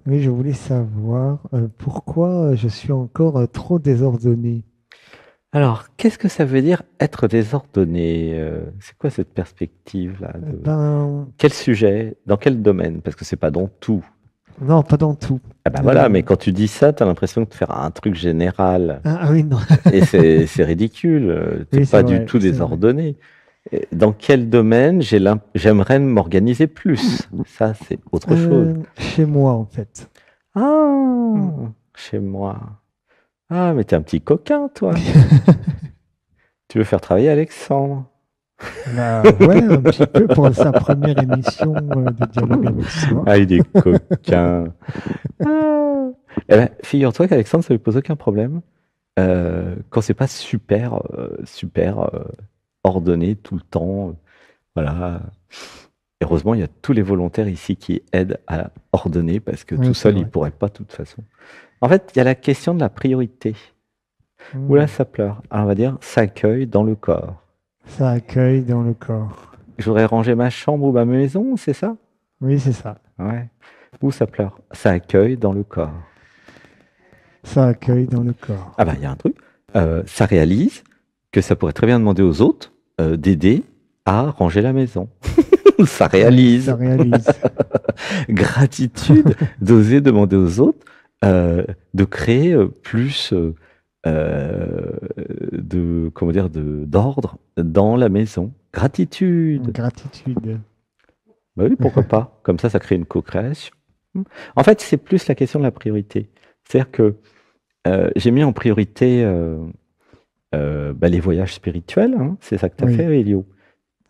Oui, je voulais savoir pourquoi je suis encore trop désordonné. Alors, qu'est-ce que ça veut dire être désordonné? C'est quoi cette perspective-là Ben, Quel sujet? Dans quel domaine? Parce que c'est pas dans tout. non, pas dans tout. Ah bah voilà, Euh, mais quand tu dis ça, tu as l'impression de faire un truc général. oui, non. Et c'est ridicule. T'es Oui, c'est pas du vrai, tout c'est vrai. désordonné. Et dans quel domaine j'aimerais m'organiser plus? Ça, c'est autre chose. Chez moi, en fait. Mm. Ah, chez moi. Ah, mais t'es un petit coquin, toi. Tu veux faire travailler Alexandre. Bah ouais, un petit peu pour sa première émission de dialogue avec soi. Ah, il est coquin. Ah. Eh ben, figure-toi qu'Alexandre, ça lui pose aucun problème. Quand c'est pas super ordonné tout le temps. Voilà. Heureusement, il y a tous les volontaires ici qui aident à ordonner parce que tout Oui, c'est seul, ils vrai. pourraient pas de toute façon. En fait, il y a la question de la priorité. Où là, Mm. ça pleure. Alors, on va dire, ça accueille dans le corps. Ça accueille dans le corps. Je voudrais ranger ma chambre ou ma maison, c'est ça? Oui, c'est ça. Ouais. Où ça pleure? Ça accueille dans le corps. Ça accueille dans le corps. Ah bah, il y a un truc. Ça réalise que ça pourrait très bien demander aux autres d'aider à ranger la maison. Ça Oui, ça réalise. réalise. Gratitude d'oser demander aux autres de créer plus comment dire, d'ordre dans la maison. Gratitude. Gratitude. Bah oui, pourquoi pas? Comme ça crée une co-création. En fait, c'est plus la question de la priorité. C'est-à-dire que j'ai mis en priorité bah, les voyages spirituels, hein. C'est ça que tu as fait, Oui, Elio.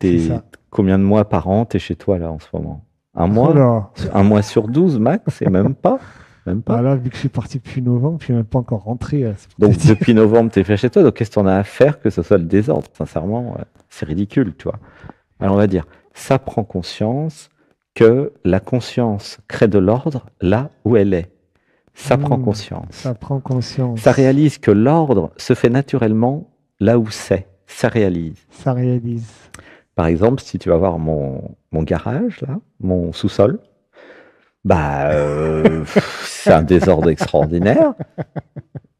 c'est ça. Combien de mois par an t'es chez toi là en ce moment? Un Oh mois? là, Un mois sur 12 max, et même pas. Même bah pas. là, vu que je suis parti depuis novembre, je suis même pas encore rentré, c'est pour te Donc dire. depuis novembre, t'es fait chez toi, donc qu'est-ce que t'en as à faire que ce soit le désordre? Sincèrement, c'est ridicule, tu vois. Alors on va dire, ça prend conscience que la conscience crée de l'ordre là où elle est. Ça prend Ça conscience. prend Ça conscience, réalise que l'ordre se fait naturellement là où c'est. Ça réalise. ça réalise. Par exemple, si tu vas voir mon garage, là, mon sous-sol, bah, c'est un désordre extraordinaire.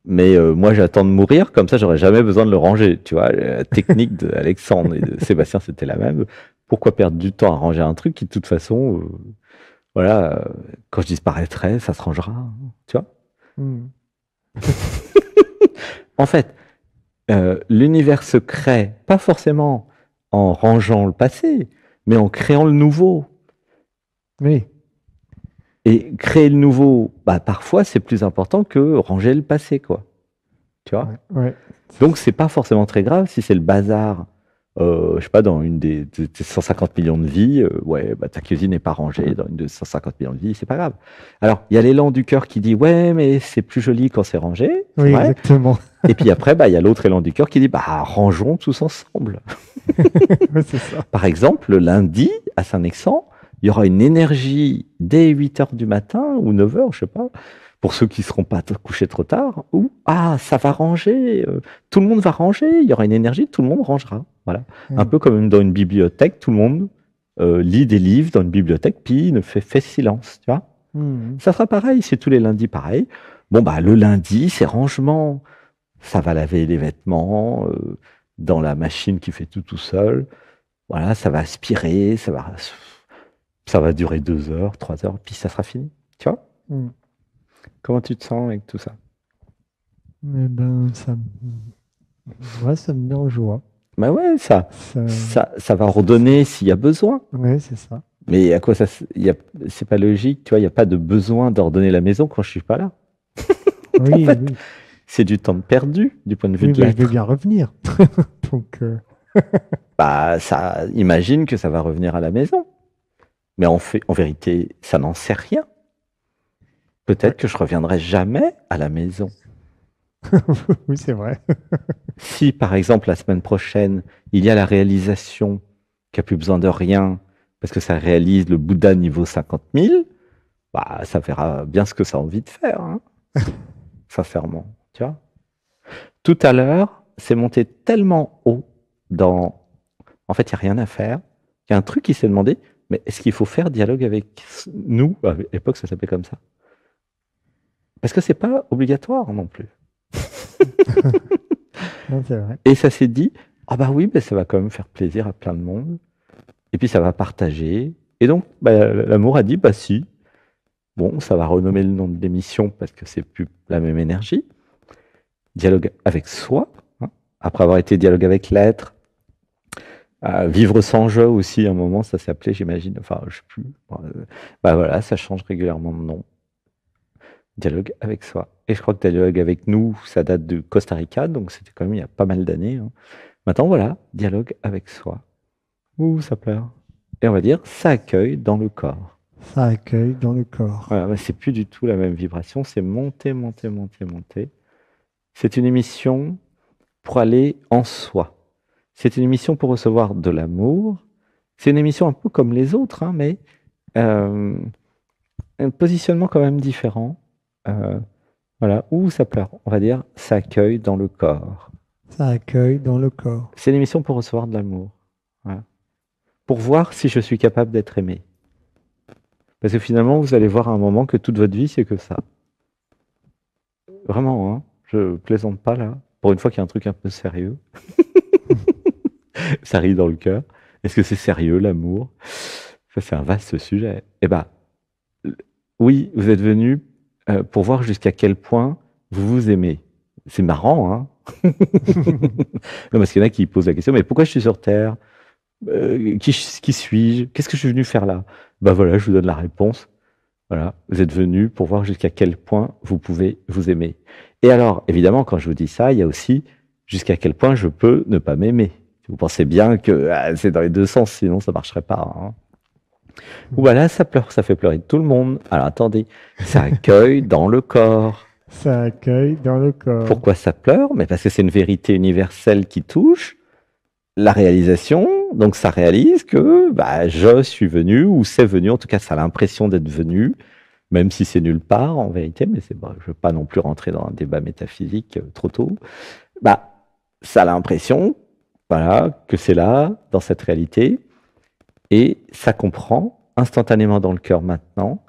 Mais moi, j'attends de mourir, comme ça, j'aurais jamais besoin de le ranger. Tu vois, la technique d'Alexandre et de Sébastien, c'était la même. Pourquoi perdre du temps à ranger un truc qui, de toute façon, voilà, quand je disparaîtrai, ça se rangera, hein, tu vois. Hmm. En fait, l'univers se crée pas forcément en rangeant le passé, mais en créant le nouveau. Oui, Et créer le nouveau, bah, parfois, c'est plus important que ranger le passé, quoi. Tu vois? ouais, ouais, Donc, c'est pas forcément très grave si c'est le bazar, je sais pas, dans une de tes 150 millions de vies, ouais, bah, ta cuisine n'est pas rangée dans une de 150 millions de vies, c'est pas grave. Alors, il y a l'élan du cœur qui dit, ouais, mais c'est plus joli quand c'est rangé, c'est oui, vrai. exactement. Et puis après, bah, il y a l'autre élan du cœur qui dit, bah, rangeons tous ensemble. Ouais, c'est ça. Par exemple, le lundi, à Saint-Nexent, il y aura une énergie dès 8 heures du matin ou 9 heures, je sais pas, pour ceux qui ne seront pas couchés trop tard, où ah, ça va ranger, tout le monde va ranger, il y aura une énergie, tout le monde rangera. Voilà. Un Oui. peu comme dans une bibliothèque, tout le monde lit des livres dans une bibliothèque, puis ne fait silence, tu vois. Hmm. Ça sera pareil, c'est tous les lundis pareil. Bon, bah, le lundi, c'est rangement. Ça va laver les vêtements dans la machine qui fait tout seul. Voilà, ça va aspirer, ça va durer 2 heures, 3 heures, puis ça sera fini. Tu vois? Hmm. Comment tu te sens avec tout ça? Eh ben, ouais, ça me met en joie. Bah ouais, ça, Ça, ça, ça va ordonner s'il y a besoin. ouais, c'est ça. Mais à quoi ça, c'est pas logique, tu vois, il n'y a pas de besoin d'ordonner la maison quand je suis pas là. En Oui, fait, oui. c'est du temps perdu du point de vue Oui, de mais je vais l'être. bien revenir. Donc, Bah, ça, imagine que ça va revenir à la maison. Mais en vérité, ça n'en sait rien. ouais. Peut-être que je reviendrai jamais à la maison. Oui, c'est vrai. Si, par exemple, la semaine prochaine, il y a la réalisation qui a plus besoin de rien, parce que ça réalise le Bouddha niveau 50 000, bah, ça verra bien ce que ça a envie de faire, hein, sincèrement. Tu vois? Tout à l'heure, c'est monté tellement haut dans... En fait, il n'y a rien à faire. Il y a un truc qui s'est demandé, mais est-ce qu'il faut faire dialogue avec nous? À l'époque, ça s'appelait comme ça. Parce que c'est pas obligatoire non plus. Non, c'est vrai. Et ça s'est dit, ah bah oui, bah ça va quand même faire plaisir à plein de monde. Et puis ça va partager. Et donc, bah, l'amour a dit, bah si. Bon, ça va renommer le nom de l'émission parce que c'est plus la même énergie. Dialogue avec soi, hein. Après avoir été dialogue avec l'être. Vivre sans jeu aussi, à un moment, ça s'appelait, j'imagine. Enfin, je sais plus. Bah voilà, ça change régulièrement de nom. Dialogue avec soi. Et je crois que dialogue avec nous, ça date de Costa Rica, donc c'était quand même il y a pas mal d'années, hein. Maintenant, voilà, dialogue avec soi. Ouh, ça pleure. Et on va dire, ça accueille dans le corps. Ça accueille dans le corps. Voilà, mais c'est plus du tout la même vibration, c'est monter, monter, monter, monter. C'est une émission pour aller en soi. C'est une émission pour recevoir de l'amour. C'est une émission un peu comme les autres, hein, mais un positionnement quand même différent. Voilà, où ça pleure. On va dire, ça accueille dans le corps. Ça accueille dans le corps. C'est une émission pour recevoir de l'amour. Voilà. Pour voir si je suis capable d'être aimé. Parce que finalement, vous allez voir à un moment que toute votre vie, c'est que ça. Vraiment, hein, je plaisante pas là. Pour une fois qu'il y a un truc un peu sérieux. Ça rit dans le cœur. Est-ce que c'est sérieux, l'amour? Ça, c'est un vaste sujet. Eh ben, oui, vous êtes venu pour voir jusqu'à quel point vous vous aimez. C'est marrant, hein? Non, parce qu'il y en a qui posent la question, mais pourquoi je suis sur Terre? Qui suis-je? Qu'est-ce que je suis venu faire là? Ben voilà, je vous donne la réponse. Voilà, vous êtes venu pour voir jusqu'à quel point vous pouvez vous aimer. Et alors, évidemment, quand je vous dis ça, il y a aussi jusqu'à quel point je peux ne pas m'aimer. Vous pensez bien que c'est dans les deux sens, sinon ça marcherait pas, hein. Voilà, ça pleure, ça fait pleurer tout le monde. Alors attendez, ça accueille dans le corps. Ça accueille dans le corps. Pourquoi ça pleure? Mais parce que c'est une vérité universelle qui touche la réalisation. Donc ça réalise que bah, je suis venu, ou c'est venu, en tout cas ça a l'impression d'être venu, même si c'est nulle part en vérité, mais c'est bon, je ne veux pas non plus rentrer dans un débat métaphysique trop tôt. Bah, ça a l'impression, voilà, que c'est là, dans cette réalité, et ça comprend instantanément dans le cœur maintenant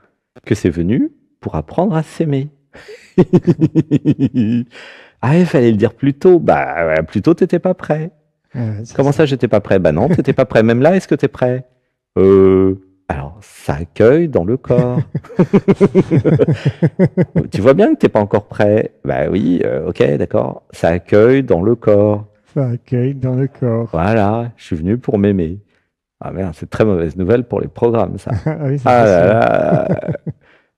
que c'est venu pour apprendre à s'aimer. Ah, il fallait le dire plus tôt. Bah, ouais, plus tôt, t'étais pas prêt. Comment ça, j'étais pas prêt? Bah non, t'étais pas prêt. Même là, est-ce que t'es prêt? Alors, ça accueille dans le corps. Tu vois bien que t'es pas encore prêt. Bah oui, ok, d'accord. Ça accueille dans le corps. Ça accueille dans le corps. Voilà, je suis venu pour m'aimer. Ah merde, c'est très mauvaise nouvelle pour les programmes, ça. Oui, c'est Ah possible. là là.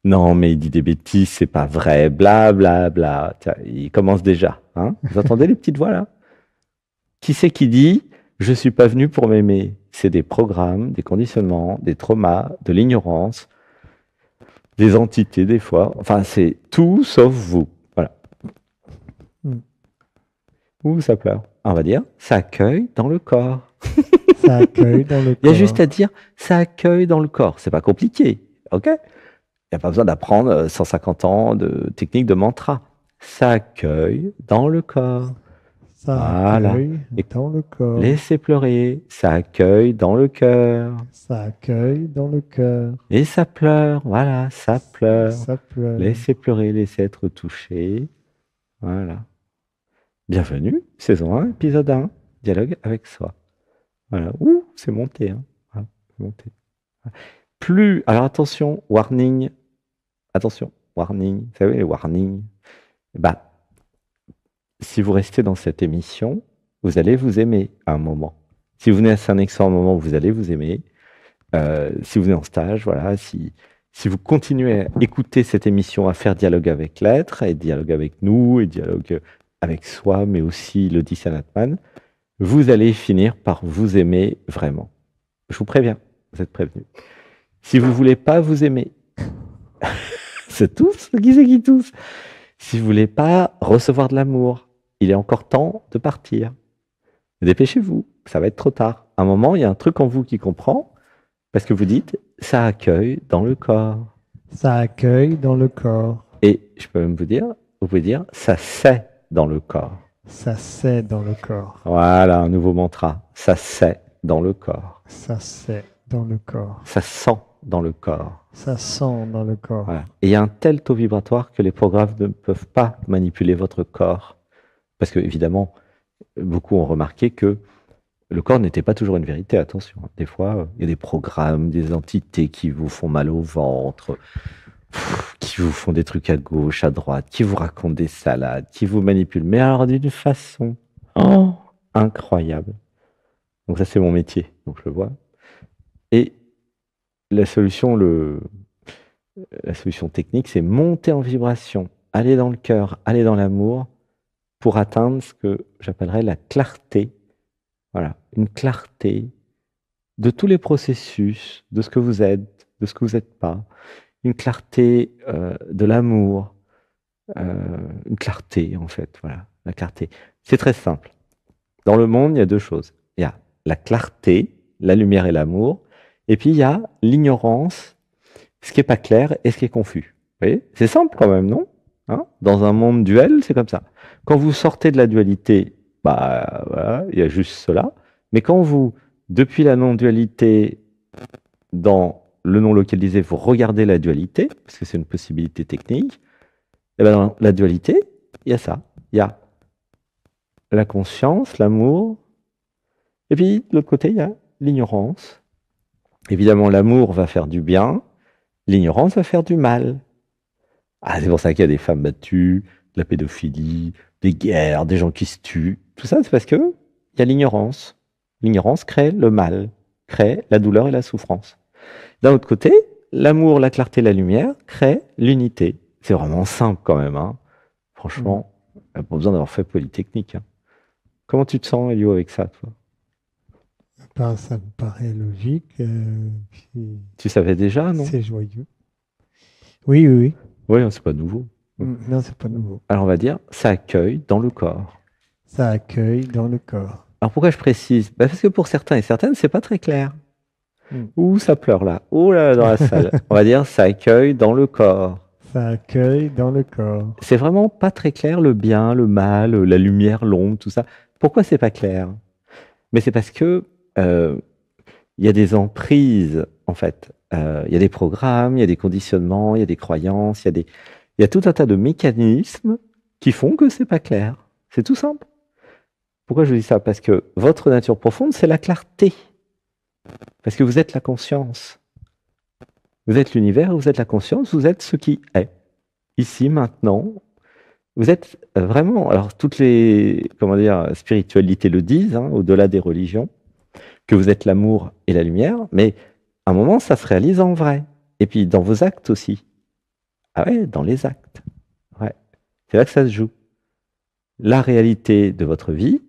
Non, mais il dit des bêtises, c'est pas vrai, bla bla bla. Tiens, il commence déjà, hein. Vous entendez les petites voix là? Qui c'est qui dit je suis pas venu pour m'aimer? C'est des programmes, des conditionnements, des traumas, de l'ignorance, des entités des fois. Enfin, c'est tout sauf vous. Voilà. Ouh, ça pleure. On va dire ça accueille dans le corps. Ça accueille dans le corps. Il y a juste à dire ça accueille dans le corps. C'est pas compliqué, ok? Il n'y a pas besoin d'apprendre 150 ans de technique de mantra. Ça accueille dans le corps. Ça Voilà. accueille dans le corps. Laissez pleurer. Ça accueille dans le cœur. Ça accueille dans le cœur. Et ça pleure. Voilà, ça pleure. Ça pleure. Laissez pleurer, laissez être touché. Voilà. Bienvenue, saison 1, épisode 1, dialogue avec soi. Voilà. Ouh, c'est monté, hein. Voilà, c'est monté. Plus, alors attention, warning, vous savez les warnings, bah, si vous restez dans cette émission, vous allez vous aimer à un moment. Si vous venez à Saint-Nexan à un moment, vous allez vous aimer. Si vous venez en stage, voilà, si vous continuez à écouter cette émission, à faire dialogue avec l'être, et dialogue avec nous, et dialogue avec soi, mais aussi le dit Sanatman, vous allez finir par vous aimer vraiment. Je vous préviens, vous êtes prévenus. Si vous voulez pas vous aimer, c'est tous, qui c'est qui tous? Si vous voulez pas recevoir de l'amour, il est encore temps de partir. Dépêchez-vous, ça va être trop tard. À un moment, il y a un truc en vous qui comprend, parce que vous dites, ça accueille dans le corps. Ça accueille dans le corps. Et je peux même vous pouvez dire, ça sait dans le corps. Ça sait dans le corps. Voilà, un nouveau mantra. Ça sait dans le corps. Ça sait dans le corps. Ça sent dans le corps. Ça sent dans le corps. Voilà. Et il y a un tel taux vibratoire que les programmes ne peuvent pas manipuler votre corps. Parce que, évidemment, beaucoup ont remarqué que le corps n'était pas toujours une vérité, attention. Des fois, il y a des programmes, des entités qui vous font mal au ventre, qui vous font des trucs à gauche, à droite, qui vous racontent des salades, qui vous manipulent. Mais alors d'une façon incroyable. Donc ça, c'est mon métier, donc je le vois. Et la solution technique, c'est monter en vibration, aller dans le cœur, aller dans l'amour, pour atteindre ce que j'appellerais la clarté. Voilà, une clarté de tous les processus, de ce que vous êtes, de ce que vous n'êtes pas, une clarté de l'amour, une clarté en fait, voilà, la clarté. C'est très simple. Dans le monde, il y a deux choses. Il y a la clarté, la lumière et l'amour, et puis il y a l'ignorance, ce qui n'est pas clair et ce qui est confus. Vous voyez, c'est simple quand même, non? Hein? Dans un monde duel, c'est comme ça. Quand vous sortez de la dualité, bah voilà, il y a juste cela. Mais quand vous, depuis la non-dualité, dans le non localisé, vous regardez la dualité, parce que c'est une possibilité technique, et bien dans la dualité, il y a ça. Il y a la conscience, l'amour, et puis de l'autre côté, il y a l'ignorance. Évidemment, l'amour va faire du bien, l'ignorance va faire du mal. Ah, c'est pour ça qu'il y a des femmes battues, de la pédophilie, des guerres, des gens qui se tuent. Tout ça, c'est parce que il y a l'ignorance. L'ignorance crée le mal, crée la douleur et la souffrance. D'un autre côté, l'amour, la clarté, la lumière créent l'unité. C'est vraiment simple quand même. Hein. Franchement, pas besoin d'avoir fait Polytechnique. Hein. Comment tu te sens, Elio, avec ça, toi? Ben, ça me paraît logique. Puis Tu savais déjà, non? c'est joyeux. Oui, oui, oui. Oui, c'est pas nouveau. Non, c'est pas nouveau. Alors on va dire, ça accueille dans le corps. Ça accueille dans le corps. Alors pourquoi je précise? Parce que pour certains et certaines, c'est pas très clair. Ouh, ça pleure là. Ouh là, dans la salle. On va dire, ça accueille dans le corps. Ça accueille dans le corps. C'est vraiment pas très clair le bien, le mal, la lumière, l'ombre, tout ça. Pourquoi c'est pas clair? Mais c'est parce que il y a des emprises, en fait. Il y a des programmes, il y a des conditionnements, il y a des croyances, il y a tout un tas de mécanismes qui font que c'est pas clair. C'est tout simple. Pourquoi je dis ça? Parce que votre nature profonde, c'est la clarté. Parce que vous êtes la conscience. Vous êtes l'univers, vous êtes la conscience, vous êtes ce qui est. Ici, maintenant, vous êtes vraiment... Alors, toutes les spiritualités le disent, hein, au-delà des religions, que vous êtes l'amour et la lumière, mais à un moment, ça se réalise en vrai. Et puis, dans vos actes aussi. Ah ouais, dans les actes. Ouais. C'est là que ça se joue. La réalité de votre vie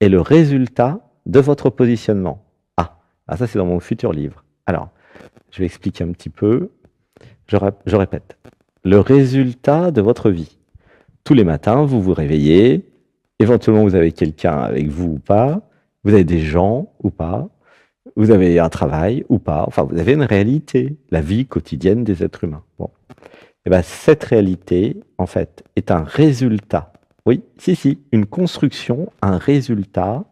est le résultat de votre positionnement. Ah, ça, c'est dans mon futur livre. Alors, je vais expliquer un petit peu. Je répète. Le résultat de votre vie. Tous les matins, vous vous réveillez. Éventuellement, vous avez quelqu'un avec vous ou pas. Vous avez des gens ou pas. Vous avez un travail ou pas. Enfin, vous avez une réalité. La vie quotidienne des êtres humains. Bon. Et bien, cette réalité, en fait, est un résultat. Oui, si, une construction, un résultat.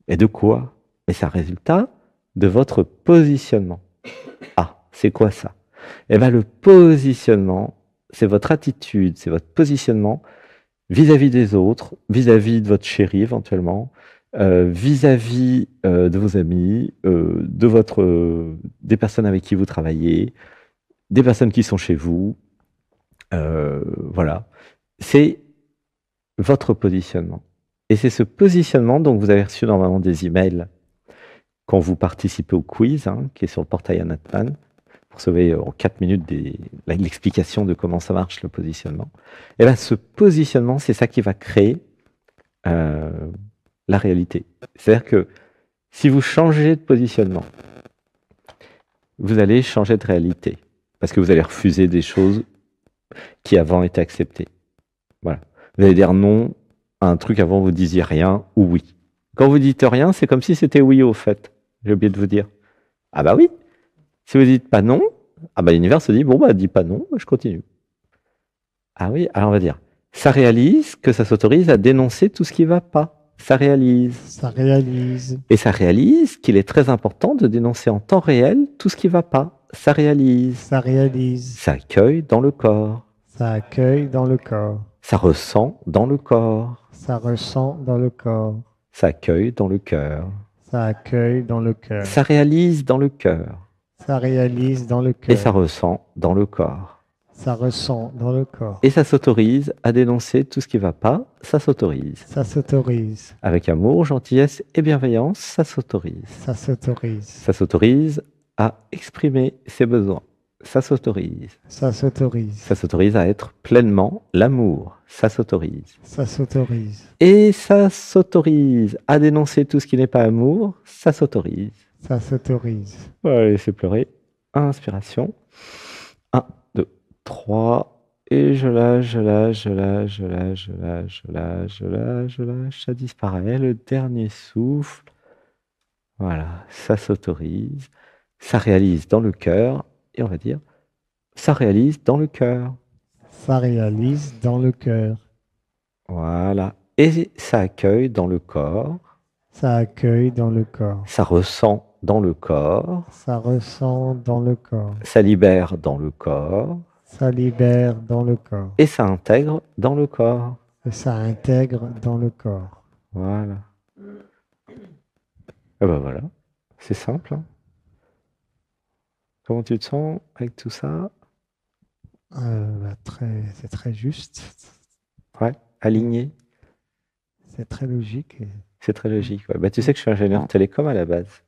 Et de quoi? Et c'est un résultat de votre positionnement. Ah, c'est quoi ça? Eh bien, le positionnement, c'est votre attitude, c'est votre positionnement vis-à-vis des autres, vis-à-vis de votre chéri éventuellement, vis-à-vis de vos amis, des personnes avec qui vous travaillez, des personnes qui sont chez vous. Voilà. C'est votre positionnement. Et c'est ce positionnement dont vous avez reçu normalement des emails quand vous participez au quiz, hein, qui est sur le portail Anatman, pour sauver en 4 minutes l'explication de comment ça marche le positionnement. Et bien, ce positionnement, c'est ça qui va créer la réalité. C'est-à-dire que si vous changez de positionnement, vous allez changer de réalité. Parce que vous allez refuser des choses qui avant étaient acceptées. Voilà. Vous allez dire non à un truc avant vous disiez rien ou oui. Quand vous dites rien, c'est comme si c'était oui au fait. J'ai oublié de vous dire. Ah bah oui. Si vous dites pas non, ah bah l'univers se dit bon bah dis pas non, je continue. Ah oui, alors on va dire ça réalise que ça s'autorise à dénoncer tout ce qui va pas. Ça réalise. Ça réalise. Et ça réalise qu'il est très important de dénoncer en temps réel tout ce qui va pas. ça réalise. Ça réalise. Ça accueille dans le corps. Ça accueille dans le corps. Ça ressent dans le corps. Ça ressent dans le corps. Ça accueille dans le cœur. Ça accueille dans le cœur. Ça réalise dans le cœur. Ça réalise dans le Et ça cœur. ressent dans le corps. Ça ressent dans le corps. Et ça s'autorise à dénoncer tout ce qui ne va pas, ça s'autorise. Ça s'autorise. Avec amour, gentillesse et bienveillance, ça s'autorise. Ça s'autorise. Ça s'autorise à exprimer ses besoins. Ça s'autorise. Ça s'autorise. Ça s'autorise à être pleinement l'amour. Ça s'autorise. Ça s'autorise. Et ça s'autorise à dénoncer tout ce qui n'est pas amour. Ça s'autorise. Ça s'autorise. On va laisser pleurer. Inspiration. 1, 2, 3. Et je lâche, je lâche, je lâche, je lâche, je lâche, je lâche, je lâche, je lâche. Ça disparaît. Le dernier souffle. Voilà. Ça s'autorise. Ça réalise dans le cœur. Et on va dire, ça réalise dans le cœur. Ça réalise dans le cœur. Voilà. Et ça accueille dans le corps. Ça accueille dans le corps. Ça ressent dans le corps. Ça ressent dans le corps. Ça libère dans le corps. Ça libère dans le corps. Et ça intègre dans le corps. Et ça intègre dans le corps. Voilà. Et ben voilà. C'est simple. Hein. Comment tu te sens avec tout ça? C'est très juste. Ouais, aligné. C'est très logique. C'est très logique. Ouais. Bah, tu sais que je suis ingénieur télécom à la base.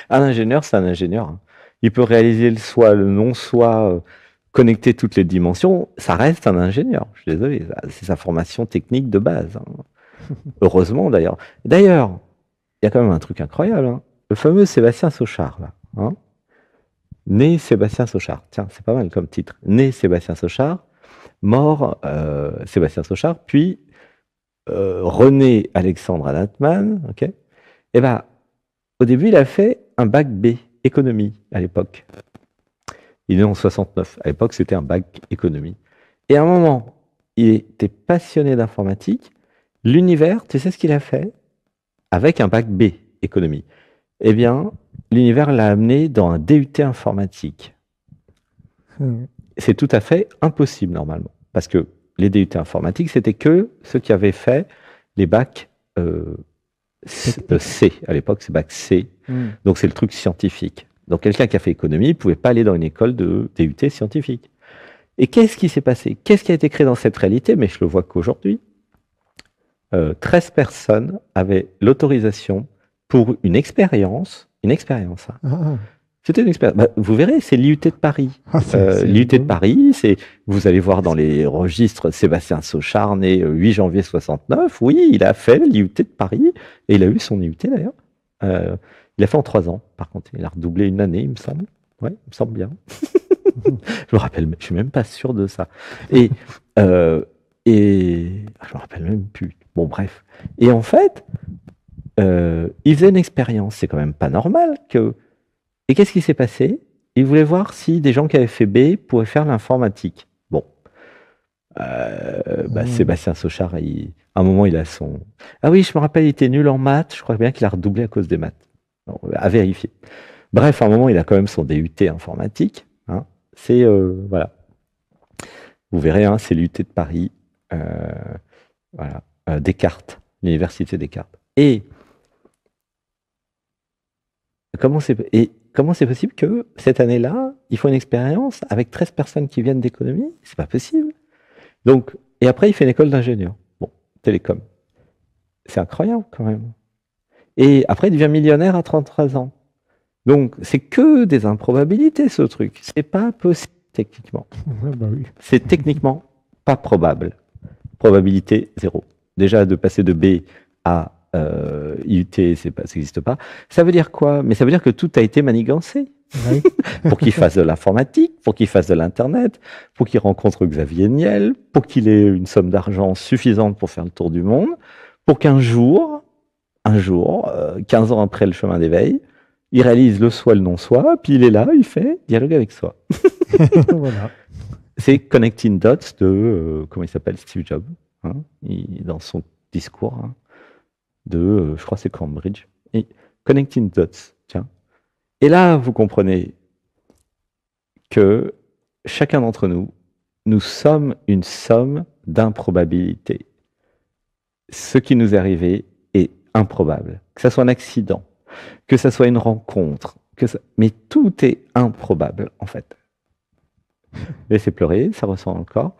Un ingénieur, c'est un ingénieur. Hein. Il peut réaliser le soi, le non-soi, connecter toutes les dimensions. Ça reste un ingénieur. Je suis désolé. C'est sa formation technique de base. Hein. Heureusement d'ailleurs. D'ailleurs, il y a quand même un truc incroyable. Hein. Le fameux Sébastien Sauchard, là. Hein. Né Sébastien Sauchard. Tiens, c'est pas mal comme titre. Né Sébastien Sauchard, mort Sébastien Sauchard, puis René Alexandre Adatman. Ok. Et ben, au début, il a fait un bac B, économie, à l'époque. Il est né en 69. À l'époque, c'était un bac économie. Et à un moment, il était passionné d'informatique. L'univers, tu sais ce qu'il a fait? Avec un bac B, économie. Eh bien, l'univers l'a amené dans un DUT informatique. C'est tout à fait impossible, normalement. Parce que les DUT informatiques, c'était que ceux qui avaient fait les bacs C. À l'époque, c'est bac C. Donc, c'est le truc scientifique. Donc, quelqu'un qui a fait économie ne pouvait pas aller dans une école de DUT scientifique. Et qu'est-ce qui s'est passé? Qu'est-ce qui a été créé dans cette réalité? Mais je le vois qu'aujourd'hui. 13 personnes avaient l'autorisation pour une expérience. Une expérience. Hein. Ah. C'était une expérience. Bah, vous verrez, c'est l'IUT de Paris. L'IUT de Paris, vous allez voir dans les registres Sébastien Sauchard, né 8 janvier 69. Oui, il a fait l'IUT de Paris et il a eu son IUT d'ailleurs. Il a fait en 3 ans, par contre. Il a redoublé une année, il me semble. Ouais, il me semble bien. Je me rappelle, je suis même pas sûr de ça. Et je me rappelle même plus. Bon, bref. Et en fait, il faisait une expérience. C'est quand même pas normal que. Et qu'est-ce qui s'est passé? Il voulait voir si des gens qui avaient fait B pouvaient faire l'informatique. Bon. Sébastien Sauchard, à un moment, il a son. Ah oui, je me rappelle, il était nul en maths. Je crois bien qu'il a redoublé à cause des maths. Non, à vérifier. Bref, à un moment, il a quand même son DUT informatique. Hein. C'est. Voilà. Vous verrez, hein, c'est l'UT de Paris. Voilà. Descartes, l'université Descartes. Et comment c'est possible que cette année-là, il faut une expérience avec 13 personnes qui viennent d'économie? C'est pas possible. Donc, et après, il fait une école d'ingénieur. Bon, télécom. C'est incroyable quand même. Et après, il devient millionnaire à 33 ans. Donc, c'est que des improbabilités, ce truc. C'est pas possible techniquement. Bah oui. C'est techniquement pas probable. Probabilité 0. Déjà, de passer de B à IUT, ça n'existe pas. Ça veut dire quoi? Mais ça veut dire que tout a été manigancé. Oui. Pour qu'il fasse de l'informatique, pour qu'il fasse de l'Internet, pour qu'il rencontre Xavier Niel, pour qu'il ait une somme d'argent suffisante pour faire le tour du monde, pour qu'un jour, 15 ans après le chemin d'éveil, il réalise le soi, le non-soi, puis il est là, il fait dialogue avec soi. Voilà. C'est Connecting Dots de, comment il s'appelle, Steve Jobs, hein, dans son discours, hein, je crois que c'est Cambridge. Et Connecting Dots, tiens. Et là, vous comprenez, que chacun d'entre nous, nous sommes une somme d'improbabilités. Ce qui nous est arrivé est improbable. Que ça soit un accident, que ça soit une rencontre, mais tout est improbable en fait. Laissez pleurer, ça ressent dans le corps,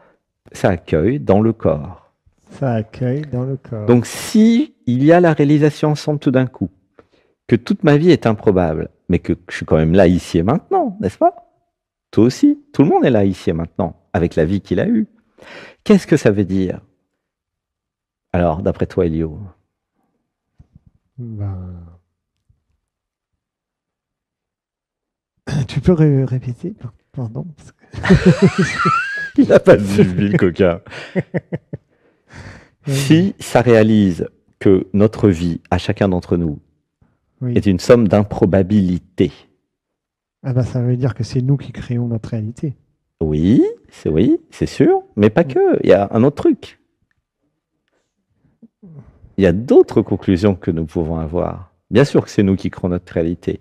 ça accueille dans le corps. Ça accueille dans le corps. Donc si il y a la réalisation ensemble tout d'un coup, que toute ma vie est improbable, mais que je suis quand même là ici et maintenant, n'est-ce pas? Toi aussi, tout le monde est là ici et maintenant, avec la vie qu'il a eue. Qu'est-ce que ça veut dire? Alors, d'après toi, Elio? Tu peux répéter? Pardon. Il n'a pas vu le coquin. Si ça réalise que notre vie, à chacun d'entre nous, est une somme d'improbabilités. Ah ben, ça veut dire que c'est nous qui créons notre réalité. Oui, c'est sûr, mais pas que. Il y a un autre truc. Il y a d'autres conclusions que nous pouvons avoir. Bien sûr que c'est nous qui créons notre réalité.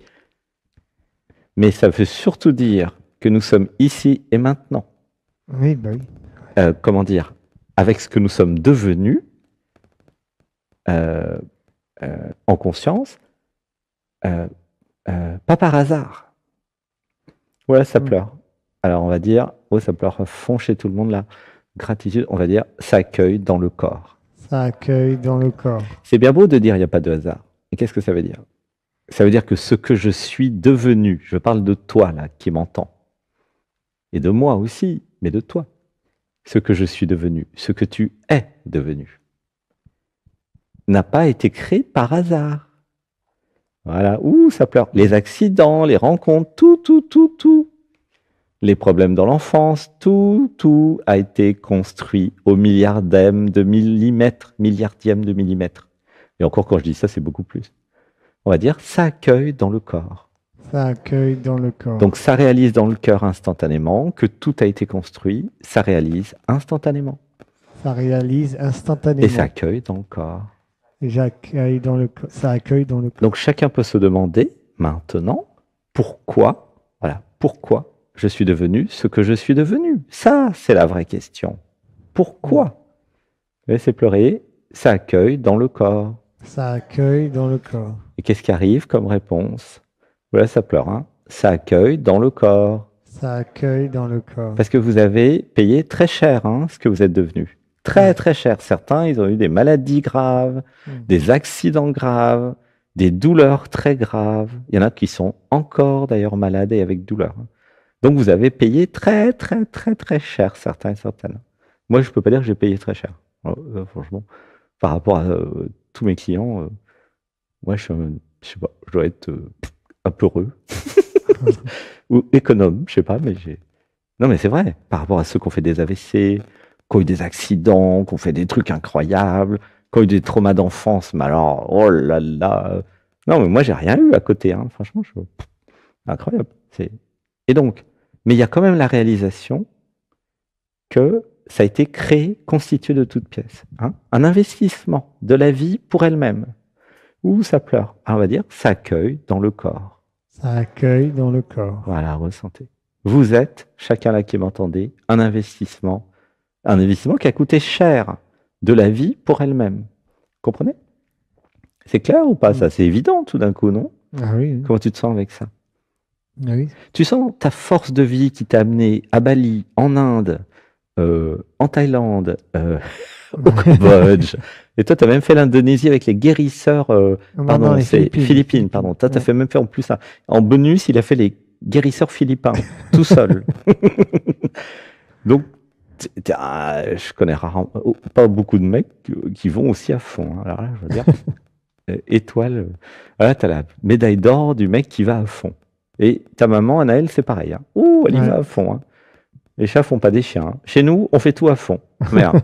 Mais ça veut surtout dire que nous sommes ici et maintenant. Oui, bah oui. Comment dire? Avec ce que nous sommes devenus, en conscience, pas par hasard. Voilà, ça pleure. Alors on va dire, oh ça pleure à fond chez tout le monde là. Gratitude, on va dire, ça accueille dans le corps. Ça accueille dans le corps. C'est bien beau de dire il n'y a pas de hasard. Mais qu'est-ce que ça veut dire? Ça veut dire que ce que je suis devenu, je parle de toi là qui m'entends, et de moi aussi, mais de toi. Ce que je suis devenu, ce que tu es devenu, n'a pas été créé par hasard. Voilà, ouh, ça pleure. Les accidents, les rencontres, tout. Les problèmes dans l'enfance, tout a été construit au milliardième de millimètre. Et encore, quand je dis ça, c'est beaucoup plus. On va dire, ça accueille dans le corps. Ça accueille dans le corps. Donc, ça réalise dans le cœur instantanément que tout a été construit. Ça réalise instantanément. Ça réalise instantanément. Et ça accueille dans le corps. Et j'accueille dans le corps. Ça accueille dans le corps. Donc, chacun peut se demander maintenant pourquoi je suis devenu ce que je suis devenu. Ça, c'est la vraie question. Pourquoi? Laissez pleurer, ça accueille dans le corps. Ça accueille dans le corps. Et qu'est-ce qui arrive comme réponse? Voilà, ça pleure, hein. Ça accueille dans le corps. Ça accueille dans le corps. Parce que vous avez payé très cher ce que vous êtes devenu. Très, très cher. Certains, ils ont eu des maladies graves, des accidents graves, des douleurs très graves. Il y en a qui sont encore d'ailleurs malades et avec douleur. Donc vous avez payé très, très, très, très cher, certains et certaines. Moi, je ne peux pas dire que j'ai payé très cher. Franchement, par rapport à tous mes clients, moi, je sais pas, je dois être un peu heureux. Ou économe, je sais pas, mais j'ai... Non, mais c'est vrai, par rapport à ceux qui ont fait des AVC, qui ont eu des accidents, qui ont fait des trucs incroyables, qui ont eu des traumas d'enfance, mais alors, oh là là... Non, mais moi, j'ai rien eu à côté, franchement, incroyable. Et donc, mais il y a quand même la réalisation que ça a été créé, constitué de toutes pièces. Un investissement de la vie pour elle-même. Où ça pleure? On va dire, ça accueille dans le corps. Ça accueille dans le corps. Voilà, ressentez. Vous êtes, chacun là qui m'entendez, un investissement qui a coûté cher de la vie pour elle-même. Comprenez? C'est clair ou pas ça? C'est évident tout d'un coup, non? Ah oui. Comment tu te sens avec ça? Ah oui. Tu sens ta force de vie qui t'a amené à Bali, en Inde, en Thaïlande, au Cambodge. Et toi, tu as même fait l'Indonésie avec les guérisseurs. Pardon, c'est Philippines. Pardon. Toi, tu as fait même fait en plus en bonus, il a fait les guérisseurs philippins, tout seul. Donc, je connais rarement, pas beaucoup de mecs qui vont aussi à fond. Alors là, je veux dire, étoile. Voilà, tu as la médaille d'or du mec qui va à fond. Et ta maman, Anaëlle, c'est pareil. Ouh, elle y va à fond. Les chats font pas des chiens. Chez nous, on fait tout à fond. Merde.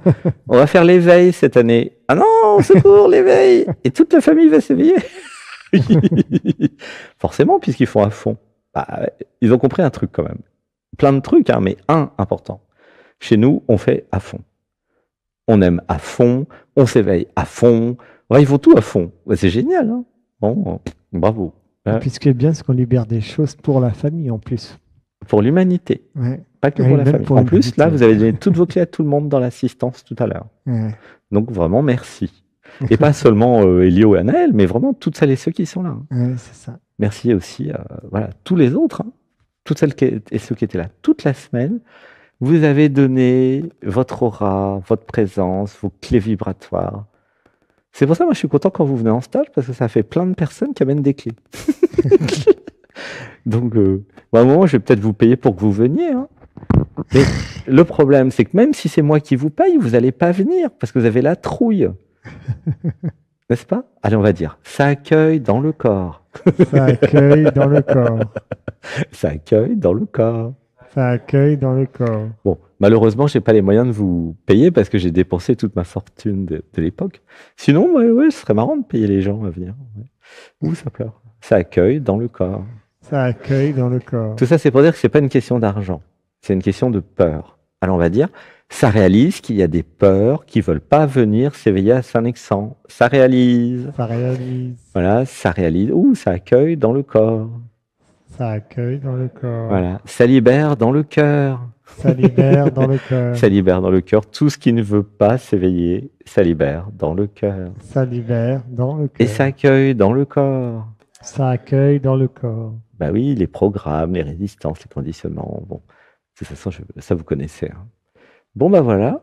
On va faire l'éveil cette année. Ah non, secours, l'éveil. Et toute la famille va s'éveiller. Forcément, puisqu'ils font à fond. Bah, ils ont compris un truc quand même. Plein de trucs, mais un important. Chez nous, on fait à fond. On aime à fond, on s'éveille à fond. Ouais, ils font tout à fond. Ouais, c'est génial. Bon, bravo. Et puis ce qui est bien, c'est qu'on libère des choses pour la famille en plus. pour l'humanité, Ouais. pas que Ouais, pour la même famille. pour En plus, là, l'humanité. vous avez donné toutes vos clés à tout le monde dans l'assistance tout à l'heure. Ouais. Donc vraiment, merci. Et pas seulement Elio et Anaël, mais vraiment toutes celles et ceux qui sont là. Hein. Ouais, c'est ça. Merci aussi à voilà, tous les autres, hein. Toutes celles et ceux qui étaient là toute la semaine. Vous avez donné votre aura, votre présence, vos clés vibratoires. C'est pour ça, moi, je suis content quand vous venez en stage, parce que ça fait plein de personnes qui amènent des clés. Donc, à un moment, je vais peut-être vous payer pour que vous veniez. Hein. Mais le problème, c'est que même si c'est moi qui vous paye, vous n'allez pas venir, parce que vous avez la trouille. N'est-ce pas? Allez, on va dire, ça accueille dans le corps. Ça accueille dans le corps. Ça accueille dans le corps. Ça accueille dans le corps. Bon, malheureusement, je n'ai pas les moyens de vous payer parce que j'ai dépensé toute ma fortune de l'époque. Sinon, ouais, ce serait marrant de payer les gens à venir. Ouais. Ouh, ça pleure. Ça accueille dans le corps. Ça accueille dans le corps. Tout ça, c'est pour dire que ce n'est pas une question d'argent. C'est une question de peur. Alors, on va dire, ça réalise qu'il y a des peurs qui ne veulent pas venir s'éveiller à Saint-Nexan. Ça réalise. Ça réalise. Voilà, ça réalise. Ouh, ça accueille dans le corps. Ça accueille dans le corps. Voilà, ça libère dans le cœur. Ça libère dans le cœur. Ça libère dans le cœur tout ce qui ne veut pas s'éveiller. Ça libère dans le cœur. Ça libère dans le cœur. Et ça accueille dans le corps. Ça accueille dans le corps. Bah oui, les programmes, les résistances, les conditionnements. Bon, de toute façon, ça vous connaissez. Hein. Bon, bah voilà,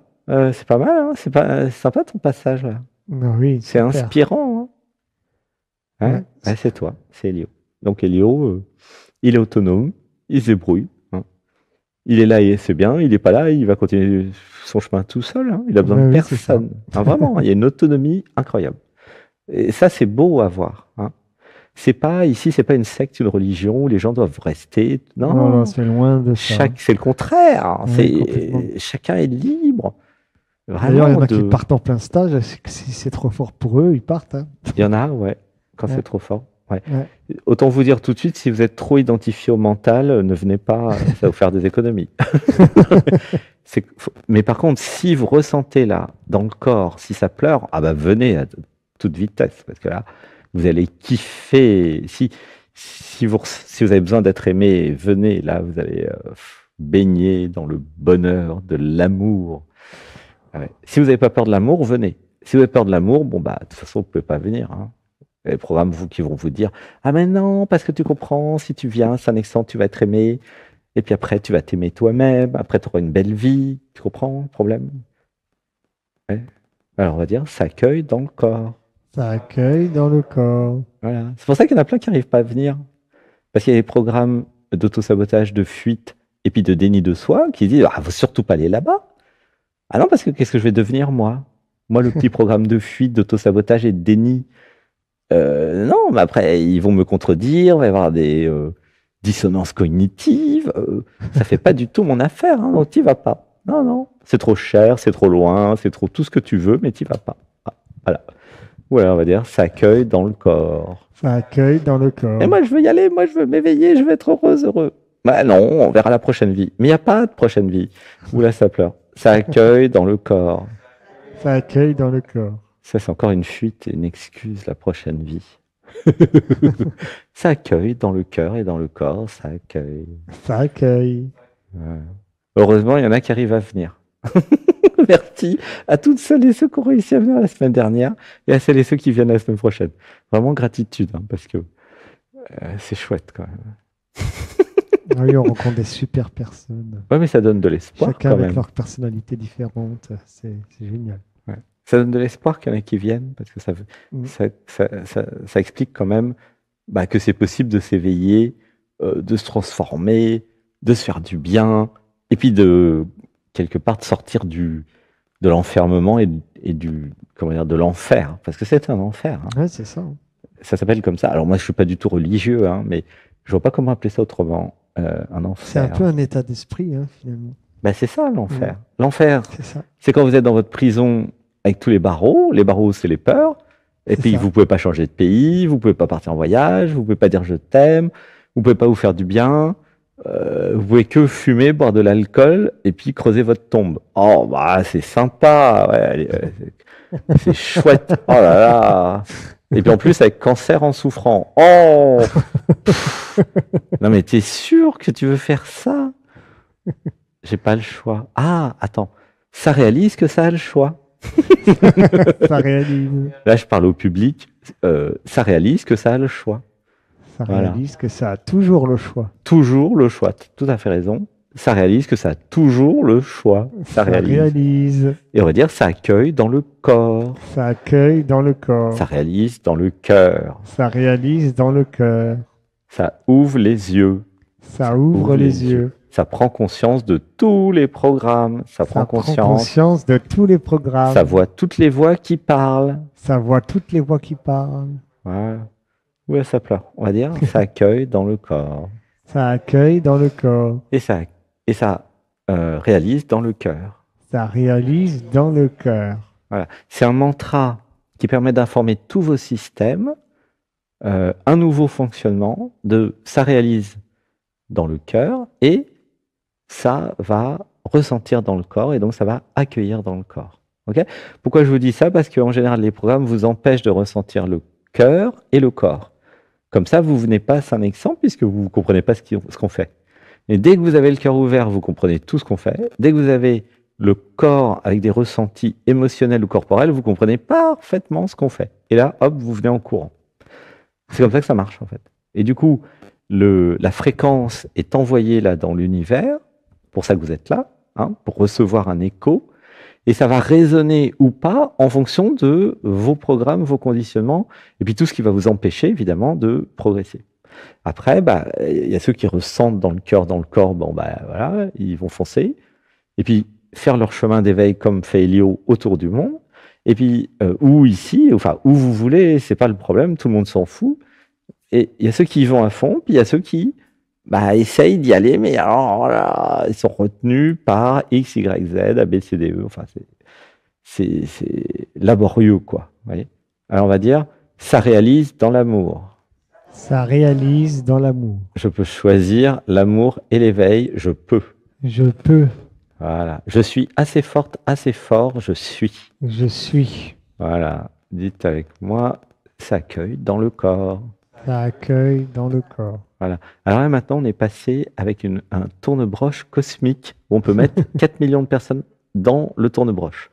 c'est pas mal. Hein. C'est sympa ton passage là. Non, oui, C'est super. inspirant. Hein. Ouais. Ouais, c'est toi, c'est Elio. Donc Elio, il est autonome, il se débrouille. Hein. Il est là et c'est bien, il n'est pas là, il va continuer son chemin tout seul. Hein. Il a besoin Ouais, de oui, c'est ça. personne. Hein, vraiment, il y a une autonomie incroyable. Et ça, c'est beau à voir. Hein. C'est pas une secte, une religion où les gens doivent rester. Non, Non, c'est loin de ça. c'est le contraire. Ouais, complètement. Chacun est libre. D'ailleurs, il y en Vraiment, a qui partent en plein stage. Si c'est trop fort pour eux, ils partent. Hein. il y en a, ouais, quand Ouais. c'est trop fort. Ouais. Ouais. Autant vous dire tout de suite, si vous êtes trop identifié au mental, ne venez pas, ça va vous faire des économies. Mais par contre, si vous ressentez là, dans le corps, si ça pleure, ah bah venez à toute vitesse, parce que là, vous allez kiffer. Si vous avez besoin d'être aimé, venez, là, vous allez baigner dans le bonheur de l'amour. Ouais. Si vous n'avez pas peur de l'amour, venez. Si vous avez peur de l'amour, bon bah de toute façon, vous ne pouvez pas venir. Hein. Il y a des programmes qui vont vous dire « Ah mais non, parce que tu comprends, si tu viens, Saint-Nexan, tu vas être aimé. Et puis après, tu vas t'aimer toi-même. Après, tu auras une belle vie. Tu comprends le problème ?» Ouais. Alors, on va dire « Ça accueille dans le corps. » Ça accueille dans le corps. Voilà. C'est pour ça qu'il y en a plein qui n'arrivent pas à venir. Parce qu'il y a des programmes d'auto-sabotage, de fuite et puis de déni de soi qui disent « Ah, faut surtout pas aller là-bas. » Ah non, parce que qu'est-ce que je vais devenir, moi? Moi, le petit programme de fuite, d'auto-sabotage et de déni. Non, mais après, ils vont me contredire, il va y avoir des dissonances cognitives. Ça fait pas du tout mon affaire, hein, donc t'y vas pas. Non, non, c'est trop cher, c'est trop loin, c'est trop tout ce que tu veux, mais t'y vas pas. Ah, voilà. Voilà, on va dire, ça accueille dans le corps. Ça accueille dans le corps. Et moi, je veux y aller, moi, je veux m'éveiller, je veux être heureux. Bah non, on verra la prochaine vie. Mais il n'y a pas de prochaine vie. Oula, ça pleure. Ça accueille dans le corps. Ça accueille dans le corps. Ça, c'est encore une fuite et une excuse, la prochaine vie. Ça accueille dans le cœur et dans le corps, ça accueille. Ça accueille. Ouais. Heureusement, il y en a qui arrivent à venir. Merci à toutes celles et ceux qui ont réussi à venir la semaine dernière et à celles et ceux qui viennent la semaine prochaine. Vraiment gratitude, hein, parce que c'est chouette quand même. Ah oui, on rencontre des super personnes. Ouais, mais ça donne de l'espoir Chacun quand avec même. leur personnalité différente. C'est génial. Ouais. Ça donne de l'espoir qu'il y en a qui viennent, parce que ça explique quand même que c'est possible de s'éveiller, de se transformer, de se faire du bien, et puis de quelque part de sortir de l'enfermement et de l'enfer, parce que c'est un enfer. Hein. Ouais, c'est ça. Ça s'appelle comme ça. Alors moi, je suis pas du tout religieux, hein, mais je vois pas comment appeler ça autrement. Un enfer. C'est un peu un état d'esprit, hein, finalement. Ben, c'est ça l'enfer. L'enfer, C'est ça. c'est quand vous êtes dans votre prison avec tous les barreaux. Les barreaux, c'est les peurs. Et C'est puis, ça. vous pouvez pas changer de pays, vous pouvez pas partir en voyage, vous pouvez pas dire je t'aime, vous pouvez pas vous faire du bien, vous pouvez que fumer, boire de l'alcool et puis creuser votre tombe. Oh, bah, c'est sympa, ouais, c'est chouette. Oh là là. Et puis en plus, avec cancer en souffrant. Oh! Pff. Non, mais t'es sûr que tu veux faire ça? J'ai pas le choix. Ah, attends. Ça réalise que ça a le choix. Ça réalise. Là, je parle au public. Ça réalise que ça a le choix. Ça Voilà. réalise que ça a toujours le choix. Toujours le choix. T'as tout à fait raison. Ça réalise que ça a toujours le choix. Ça réalise. Et on va dire ça accueille dans le corps. Ça accueille dans le corps. Ça réalise dans le cœur. Ça réalise dans le cœur. Ça ouvre les yeux. Ça ouvre les yeux. Ça prend conscience de tous les programmes. Ça prend conscience de tous les programmes. Ça voit toutes les voix qui parlent. Ça voit toutes les voix qui parlent. Voilà. Ouais, ça pleure. On va dire ça accueille dans le corps. Ça accueille dans le corps. Et ça réalise dans le cœur. Ça réalise dans le cœur. Voilà. C'est un mantra qui permet d'informer tous vos systèmes, un nouveau fonctionnement de ça réalise dans le cœur et ça va ressentir dans le corps et donc ça va accueillir dans le corps. Okay? Pourquoi je vous dis ça? Parce qu'en général, les programmes vous empêchent de ressentir le cœur et le corps. Comme ça, vous venez pas à un exemple puisque vous ne comprenez pas ce qu'on fait. Et dès que vous avez le cœur ouvert, vous comprenez tout ce qu'on fait. Dès que vous avez le corps avec des ressentis émotionnels ou corporels, vous comprenez parfaitement ce qu'on fait. Et là, hop, vous venez en courant. C'est comme ça que ça marche en fait. Et du coup, la fréquence est envoyée là dans l'univers, pour ça que vous êtes là, hein, pour recevoir un écho, et ça va résonner ou pas en fonction de vos programmes, vos conditionnements, et puis tout ce qui va vous empêcher évidemment de progresser. Après, il y a ceux qui ressentent dans le cœur, dans le corps, voilà, ils vont foncer, et puis faire leur chemin d'éveil comme fait Elio autour du monde, et puis ou ici, enfin où vous voulez, c'est pas le problème, tout le monde s'en fout. Et il y a ceux qui y vont à fond, puis il y a ceux qui essayent d'y aller, mais alors voilà, ils sont retenus par X, Y, Z, A, B, C, D, E. Enfin, c'est laborieux, quoi. Vous voyez? Alors on va dire, ça réalise dans l'amour. Ça réalise dans l'amour. Je peux choisir l'amour et l'éveil, je peux. Je peux. Voilà. Je suis assez forte, assez fort, je suis. Je suis. Voilà. Dites avec moi, ça accueille dans le corps. Ça accueille dans le corps. Voilà. Alors là, maintenant, on est passé avec un tourne-broche cosmique où on peut mettre 4 millions de personnes dans le tourne-broche.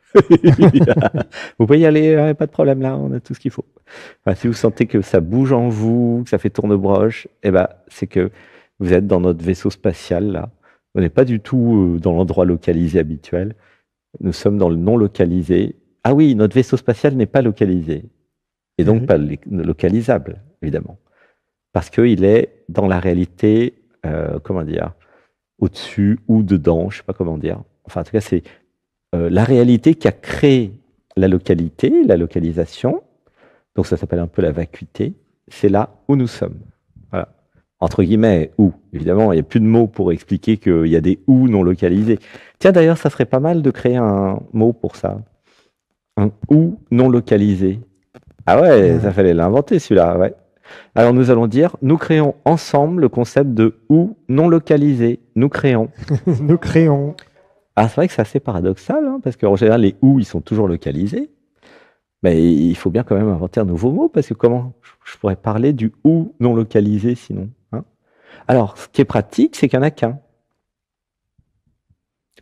Vous pouvez y aller, pas de problème là, on a tout ce qu'il faut. Enfin, si vous sentez que ça bouge en vous, que ça fait tourne-broche, c'est que vous êtes dans notre vaisseau spatial là. On n'est pas du tout dans l'endroit localisé habituel. Nous sommes dans le non localisé. Ah oui, notre vaisseau spatial n'est pas localisé. Et donc pas localisable, évidemment. Parce qu'il est dans la réalité, comment dire, au-dessus ou dedans, je ne sais pas comment dire. Enfin, en tout cas, c'est la réalité qui a créé la localité, la localisation. Donc ça s'appelle un peu la vacuité. C'est là où nous sommes. Voilà. Entre guillemets, où. Évidemment, il n'y a plus de mots pour expliquer qu'il y a des où non localisés. Tiens, d'ailleurs, ça serait pas mal de créer un mot pour ça. Un où non localisé. Ah ouais, ça fallait l'inventer celui-là, ouais. Alors nous allons dire, nous créons ensemble le concept de où non localisé. Nous créons. Nous créons. Ah, c'est vrai que c'est assez paradoxal, hein, parce qu'en général, les où, ils sont toujours localisés. Mais il faut bien quand même inventer un nouveau mot, parce que comment je pourrais parler du où non localisé sinon, hein? Alors, ce qui est pratique, c'est qu'il n'y en a qu'un.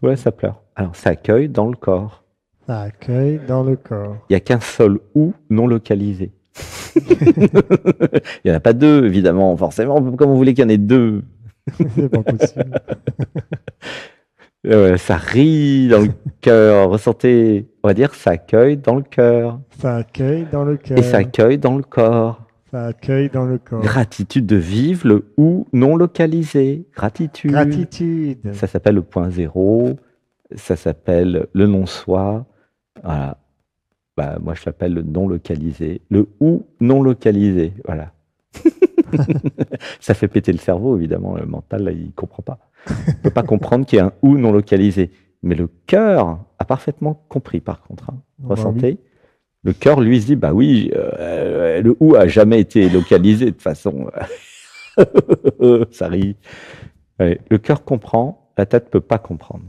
Ouais, ça pleure. Alors, ça accueille dans le corps. Ça accueille dans le corps. Il n'y a qu'un seul où non localisé. Il n'y en a pas deux, évidemment, forcément. Comment vous voulez qu'il y en ait deux? C'est pas possible. Ça rit dans le cœur. Ressentez, on va dire, ça accueille dans le cœur. Ça accueille dans le cœur. Et ça accueille dans le corps. Ça accueille dans le corps. Gratitude de vivre le où non localisé. Gratitude. Gratitude. Ça s'appelle le point zéro. Ça s'appelle le non-soi. Voilà. Moi, je l'appelle le non localisé. Le où non localisé. Voilà. Ça fait péter le cerveau, évidemment. Le mental, là, il ne comprend pas. Il ne peut pas comprendre qu'il y a un où non localisé. Mais le cœur a parfaitement compris, par contre. Hein. Ressentez. Oui. Le cœur, lui, se dit, oui, le où a jamais été localisé de toute façon. Ça rit. Ouais, le cœur comprend, la tête ne peut pas comprendre.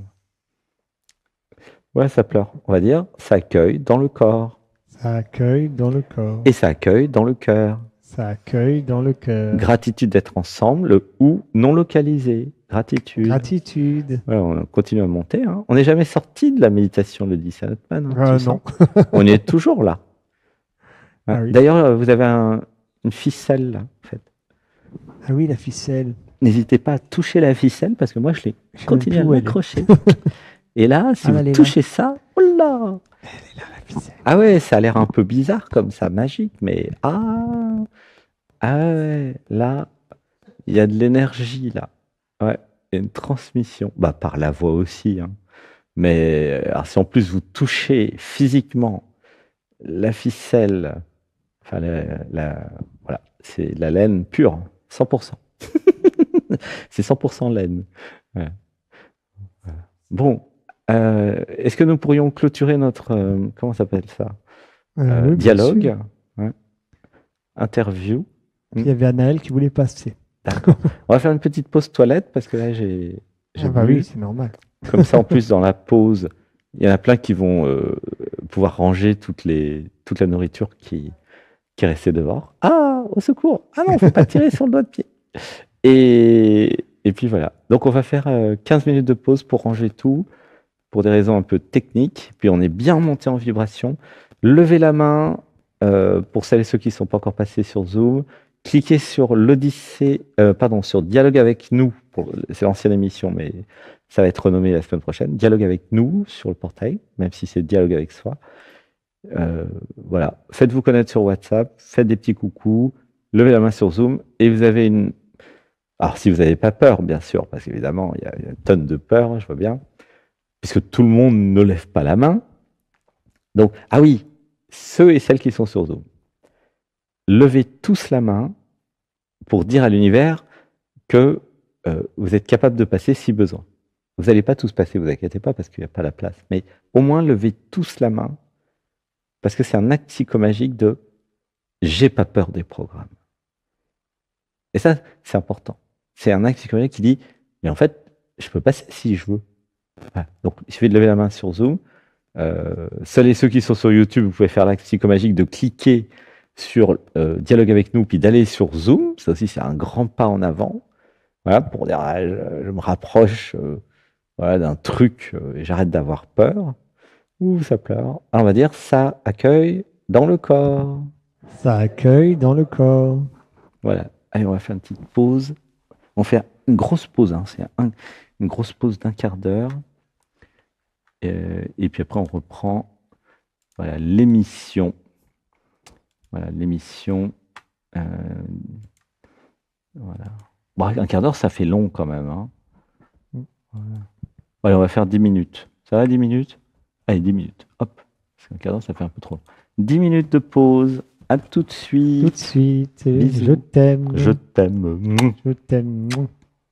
Ouais, ça pleure. On va dire, ça accueille dans le corps. Ça accueille dans le corps. Et ça accueille dans le cœur. Ça accueille dans le cœur. Gratitude d'être ensemble ou non localisé. Gratitude. Gratitude. Ouais, on continue à monter. Hein. On n'est jamais sorti de la méditation, le dit Sanatman. Non. On y est toujours là. Hein. Ah oui. D'ailleurs, vous avez une ficelle là, en fait. Ah oui, la ficelle. N'hésitez pas à toucher la ficelle parce que moi, je l'ai continué à m'accrocher. Et là, si vous touchez ça, oh là! Elle est là, la ficelle. Ah ouais, ça a l'air un peu bizarre comme ça, magique, mais ah ouais, là, il y a de l'énergie là. Ouais, il y a une transmission. Bah, par la voix aussi. Hein. Mais alors, si en plus vous touchez physiquement la ficelle, enfin, voilà, c'est la laine pure, 100%. C'est 100% laine. Ouais. Bon, est-ce que nous pourrions clôturer notre, comment s'appelle ça? Oui, dialogue, ouais. Interview. Il y avait Anaël qui voulait passer. D'accord. On va faire une petite pause toilette parce que là, j'ai oui, c'est normal. Comme ça, en plus, dans la pause, il y en a plein qui vont pouvoir ranger toute la nourriture qui est restée dehors. Ah, au secours! Ah non, il ne faut pas tirer sur le doigt de pied. Et puis voilà. Donc, on va faire 15 minutes de pause pour ranger tout, pour des raisons un peu techniques. Puis, on est bien monté en vibration. Levez la main pour celles et ceux qui ne sont pas encore passés sur Zoom. Cliquez sur sur Dialogue avec nous. C'est l'ancienne émission, mais ça va être renommé la semaine prochaine. Dialogue avec nous sur le portail, même si c'est Dialogue avec soi. Voilà. Faites-vous connaître sur WhatsApp, faites des petits coucous, levez la main sur Zoom et vous avez une. Alors, si vous n'avez pas peur, bien sûr, parce qu'évidemment, il y a une tonne de peur, je vois bien, puisque tout le monde ne lève pas la main. Donc, ah oui, ceux et celles qui sont sur Zoom, levez tous la main pour dire à l'univers que vous êtes capable de passer si besoin. Vous n'allez pas tous passer, vous inquiétez pas, parce qu'il n'y a pas la place. Mais au moins, levez tous la main, parce que c'est un acte psychomagique de « j'ai pas peur des programmes ». Et ça, c'est important. C'est un acte psychomagique qui dit « mais en fait, je peux passer si je veux ». Voilà. Donc, il suffit de lever la main sur Zoom. Seuls et ceux qui sont sur YouTube, vous pouvez faire l'acte psychomagique de cliquer sur Dialogue avec nous, puis d'aller sur Zoom. Ça aussi, c'est un grand pas en avant. Voilà, pour dire je me rapproche voilà, d'un truc et j'arrête d'avoir peur. Ouh, ça pleure. Alors, on va dire ça accueille dans le corps. Ça accueille dans le corps. Voilà. Allez, on va faire une petite pause. On fait une grosse pause. Hein. C'est une grosse pause d'1 quart d'heure. Et puis après, on reprend voilà, l'émission. Voilà, l'émission. Voilà. Bon, 1 quart d'heure, ça fait long quand même. Hein. Voilà. Allez, on va faire 10 minutes. Ça va, 10 minutes? Allez, 10 minutes. Hop. Parce qu'1 quart d'heure, ça fait un peu trop. 10 minutes de pause. À tout de suite. Tout de suite. Bisous. Je t'aime. Je t'aime. Je t'aime.